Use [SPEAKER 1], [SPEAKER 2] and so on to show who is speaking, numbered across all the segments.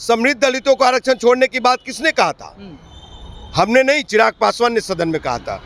[SPEAKER 1] समृद्ध दलितों को आरक्षण छोड़ने की बात किसने कहा था? हमने नहीं, चिराग पासवान ने सदन में कहा था।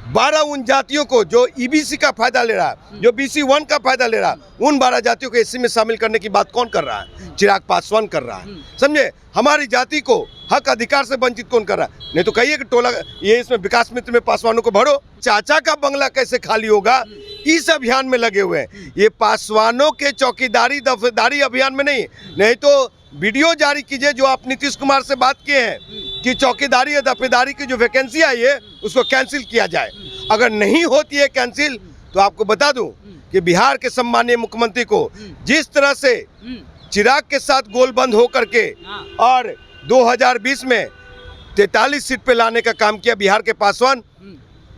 [SPEAKER 1] 12 उन जातियों को जो ईबीसी का फायदा ले रहा है, जो BC1 का फायदा ले रहा है, उन 12 जातियों को एससी में शामिल करने की बात कौन कर रहा है? चिराग पासवान कर रहा है। समझे? हमारी जाति को हक अधिकार से वंचित कौन कर रहा है? नहीं तो कहिए कि टोला ये इसमें विकास मित्र में पासवानों को भरो। चाचा का बंगला कैसे खाली होगा, इस अभियान में लगे हुए हैं। ये पासवानों के चौकीदारी दफेदारी अभियान में नहीं तो वीडियो जारी कीजिए जो आप नीतीश कुमार से बात किए हैं कि चौकीदारी या दफेदारी की जो वैकेंसी आई है उसको कैंसिल किया जाए। अगर नहीं होती है कैंसिल तो आपको बता दूं कि बिहार के सम्मानीय मुख्यमंत्री को जिस तरह से चिराग के साथ गोलबंद होकर के और 2020 में 43 सीट पे लाने का काम किया बिहार के पासवान,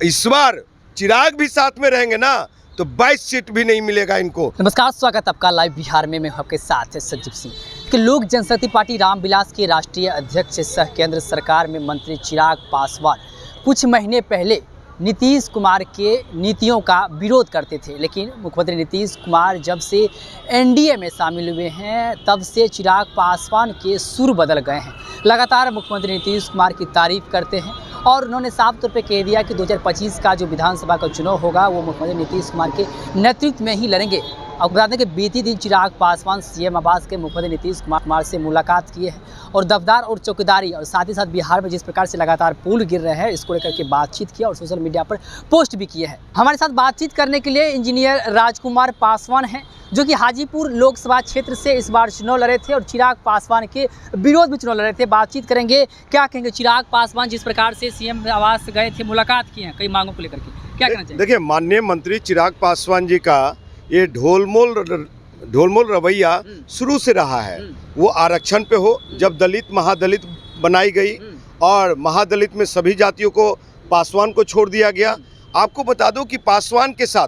[SPEAKER 1] इस बार चिराग भी साथ में रहेंगे ना तो 22 सीट भी नहीं मिलेगा इनको।
[SPEAKER 2] नमस्कार, स्वागत आपका लाइव बिहार में। मैं आपके साथ है संजीव सिंह। कि लोक जनशक्ति पार्टी रामविलास के राष्ट्रीय अध्यक्ष सह केंद्र सरकार में मंत्री चिराग पासवान कुछ महीने पहले नीतीश कुमार के नीतियों का विरोध करते थे, लेकिन मुख्यमंत्री नीतीश कुमार जब से एनडीए में शामिल हुए हैं तब से चिराग पासवान के सुर बदल गए हैं। लगातार मुख्यमंत्री नीतीश कुमार की तारीफ करते हैं और उन्होंने साफ तौर पे कह दिया कि 2025 का जो विधानसभा का चुनाव होगा वो मुख्यमंत्री नीतीश कुमार के नेतृत्व में ही लड़ेंगे। अब बता दें कि बीती दिन चिराग पासवान सीएम आवास के मुख्यमंत्री नीतीश कुमार से मुलाकात किए हैं और दफदार और चौकीदारी और साथ ही साथ बिहार में जिस प्रकार से लगातार पुल गिर रहे हैं इसको लेकर के बातचीत किया और सोशल मीडिया पर पोस्ट भी किए हैं। हमारे साथ बातचीत करने के लिए इंजीनियर राजकुमार पासवान हैं जो कि हाजीपुर लोकसभा क्षेत्र से इस बार चुनाव लड़े थे और चिराग पासवान के विरोध में चुनाव लड़े थे। बातचीत करेंगे, क्या कहेंगे चिराग पासवान जिस प्रकार से सीएम आवास गए थे, मुलाकात की है कई मांगों को लेकर के, क्या कहना चाहिए?
[SPEAKER 1] देखिए, माननीय मंत्री चिराग पासवान जी का ये ढोलमोल रवैया शुरू से रहा है। वो आरक्षण पे हो, जब दलित महादलित बनाई गई और महादलित में सभी जातियों को पासवान को छोड़ दिया गया। आपको बता दूं कि पासवान के साथ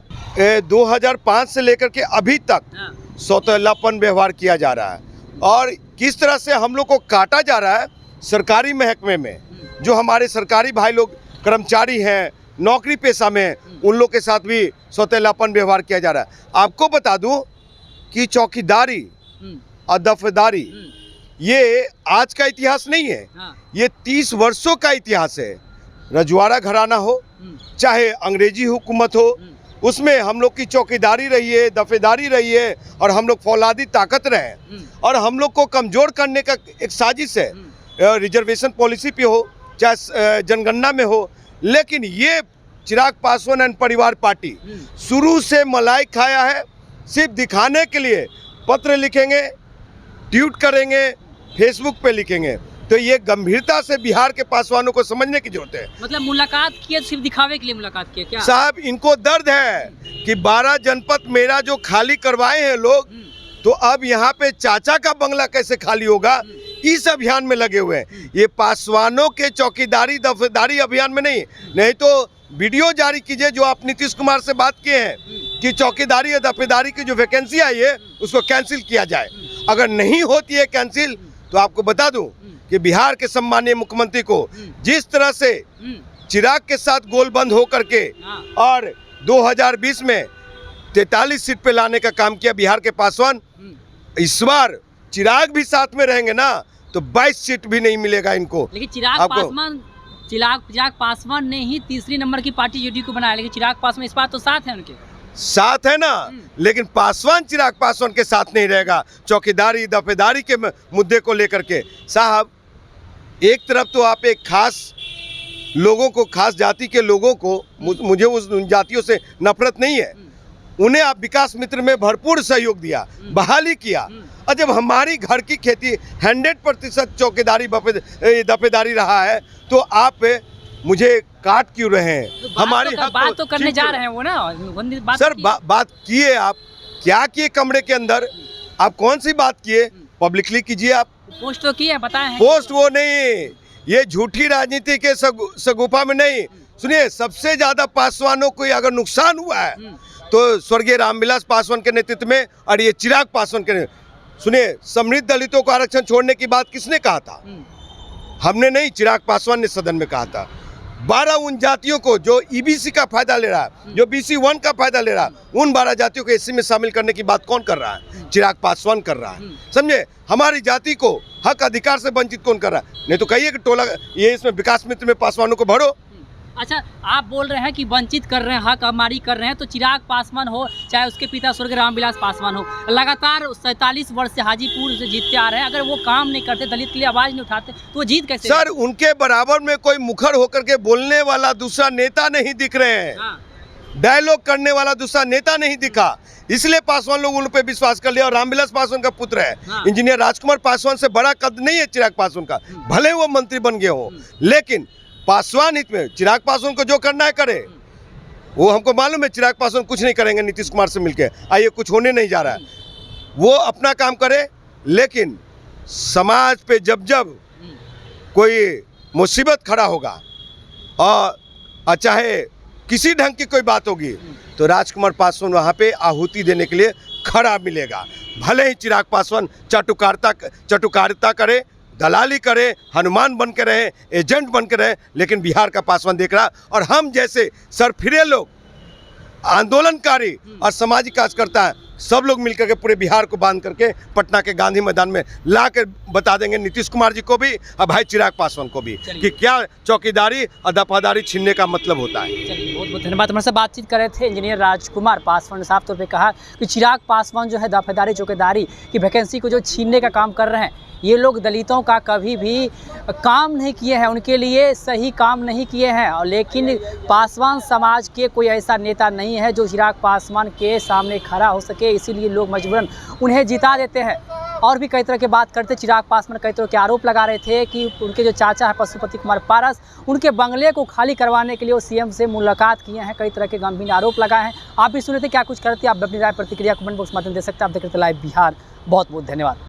[SPEAKER 1] 2005 से लेकर के अभी तक सौतेलापन व्यवहार किया जा रहा है और किस तरह से हम लोग को काटा जा रहा है सरकारी महकमे में। जो हमारे सरकारी भाई लोग कर्मचारी हैं, नौकरी पेशा में, उन लोग के साथ भी सौतेलापन व्यवहार किया जा रहा है। आपको बता दूं कि चौकीदारी और दफेदारी ये आज का इतिहास नहीं है, ये 30 वर्षों का इतिहास है। रजवाड़ा घराना हो चाहे अंग्रेजी हुकूमत हो, उसमें हम लोग की चौकीदारी रही है, दफेदारी रही है और हम लोग फौलादी ताकत रहे और हम लोग को कमज़ोर करने का एक साजिश है। रिजर्वेशन पॉलिसी पे हो चाहे जनगणना में हो, लेकिन ये चिराग पासवान एंड परिवार पार्टी शुरू से मलाई खाया है। सिर्फ दिखाने के लिए पत्र लिखेंगे, ट्वीट करेंगे, फेसबुक पे लिखेंगे, तो ये गंभीरता से बिहार के पासवानों को समझने की जरूरत है।
[SPEAKER 2] मतलब मुलाकात किए सिर्फ दिखावे के लिए मुलाकात किए क्या?
[SPEAKER 1] साहब, इनको दर्द है कि 12 जनपद मेरा जो खाली करवाए हैं लोग, तो अब यहाँ पे चाचा का बंगला कैसे खाली होगा, इस अभियान में लगे हुए हैं। ये पासवानों के चौकीदारी दफेदारी अभियान में नहीं तो वीडियो जारी कीजिए जो आप नीतीश कुमार से बात किए हैं कि चौकीदारी या दफेदारी की जो वैकेंसी आई है उसको कैंसिल किया जाए। अगर नहीं होती है कैंसिल तो आपको बता दूं कि बिहार के सम्मानीय मुख्यमंत्री को जिस तरह से चिराग के साथ गोलबंद होकर के और 2020 में 43 सीट पे लाने का काम किया बिहार के पासवान, इस बार चिराग भी साथ में रहेंगे ना तो 22 सीट भी नहीं मिलेगा इनको।
[SPEAKER 2] लेकिन चिराग पासवान ने ही तीसरी नंबर की पार्टी जेडीयू को बनाया, लेकिन चिराग पासवान इस बार तो साथ है, उनके
[SPEAKER 1] साथ है ना। लेकिन पासवान चिराग पासवान के साथ नहीं रहेगा चौकीदारी दफेदारी के मुद्दे को लेकर के। साहब, एक तरफ तो आप एक खास लोगों को, खास जाति के लोगों को, मुझे उस जातियों से नफरत नहीं है, उन्हें आप विकास मित्र में भरपूर सहयोग दिया, बहाली किया, और जब हमारी घर की खेती 100% चौकीदारी दफेदारी रहा है तो आप मुझे काट क्यों रहे हैं?
[SPEAKER 2] तो हमारी बात तो करने जा रहे हैं वो ना बात
[SPEAKER 1] सर, बात किए आप, क्या किए कमरे के अंदर? आप कौन सी बात किए? पब्लिकली कीजिए। आप
[SPEAKER 2] पोस्ट तो किए, बताएं।
[SPEAKER 1] पोस्ट वो नहीं, ये झूठी राजनीति के सगुफा में नहीं। सुनिए, सबसे ज्यादा पासवानों को अगर नुकसान हुआ है तो स्वर्गीय रामविलास पासवान के नेतृत्व में और ये चिराग पासवान के। सुनिए, समृद्ध दलितों को आरक्षण छोड़ने की बात किसने कहा था? हमने नहीं, चिराग पासवान ने सदन में कहा था। 12 उन जातियों को जो ईबीसी का फायदा ले रहा है, जो BC1 का फायदा ले रहा है, उन 12 जातियों को एससी में शामिल करने की बात कौन कर रहा है? चिराग पासवान कर रहा है। समझे, हमारी जाति को हक अधिकार से वंचित कौन कर रहा है? नहीं तो कहिए कि टोला ये इसमें विकास मित्र में पासवानों को भरो।
[SPEAKER 2] अच्छा, आप बोल रहे हैं कि वंचित कर रहे हैं, हक हमारी कर रहे हैं, तो चिराग पासवान हो चाहे उसके पिता स्वर्गीय रामविलास पासवान हो, लगातार 47 वर्ष से हाजीपुर से जीतते आ रहे हैं। अगर वो काम नहीं करते, दलित के लिए आवाज़ नहीं उठाते, तो वो जीत कैसे?
[SPEAKER 1] सर, उनके बराबर में कोई मुखर होकर के बोलने वाला दूसरा नेता नहीं दिख रहे हैं। डायलॉग करने वाला दूसरा नेता नहीं दिखा, इसलिए पासवान लोग उन पे विश्वास कर लिया। और रामविलास पासवान का पुत्र है, इंजीनियर राजकुमार पासवान से बड़ा कद नहीं है चिराग पासवान का, भले वो मंत्री बन गए हो, लेकिन पासवान हित में चिराग पासवान को जो करना है करे। वो हमको मालूम है चिराग पासवान कुछ नहीं करेंगे नीतीश कुमार से मिलके, आइए कुछ होने नहीं जा रहा है। वो अपना काम करे, लेकिन समाज पे जब जब कोई मुसीबत खड़ा होगा और चाहे किसी ढंग की कोई बात होगी, तो राजकुमार पासवान वहाँ पे आहुति देने के लिए खड़ा मिलेगा। भले ही चिराग पासवान चटुकारिता करे, दलाली करे, हनुमान बन के रहे, एजेंट बन के रहे, लेकिन बिहार का पासवान देख रहा। और हम जैसे सरफिरे लोग, आंदोलनकारी और सामाजिक कार्यकर्ता हैं, सब लोग मिलकर के पूरे बिहार को बांध करके पटना के गांधी मैदान में ला कर बता देंगे नीतीश कुमार जी को भी और भाई चिराग पासवान को भी कि क्या चौकीदारी और दफादारी छीनने का मतलब होता है।
[SPEAKER 2] चलिए, बहुत बहुत धन्यवाद। हमारे साथ बातचीत कर रहे थे इंजीनियर राजकुमार पासवान ने साफ तौर पे कहा कि चिराग पासवान जो है दफादारी चौकीदारी की वैकेंसी को जो छीनने का काम कर रहे हैं, ये लोग दलितों का कभी भी काम नहीं किए हैं, उनके लिए सही काम नहीं किए हैं। और लेकिन पासवान समाज के कोई ऐसा नेता नहीं है जो चिराग पासवान के सामने खड़ा हो सके, इसीलिए लोग मजबूरन उन्हें जिता देते हैं। और भी कई तरह की बात करते। चिराग पासवान कई तरह के आरोप लगा रहे थे कि उनके जो चाचा है पशुपति कुमार पारस, उनके बंगले को खाली करवाने के लिए वो सीएम से मुलाकात किए हैं। कई तरह के गंभीर आरोप लगाए हैं। आप भी सुने थे, क्या कुछ करते, आप अपनी राय प्रतिक्रिया कमेंट बॉक्स में दे सकते हैं। आप देख रहे थे लाइव बिहार। बहुत बहुत धन्यवाद।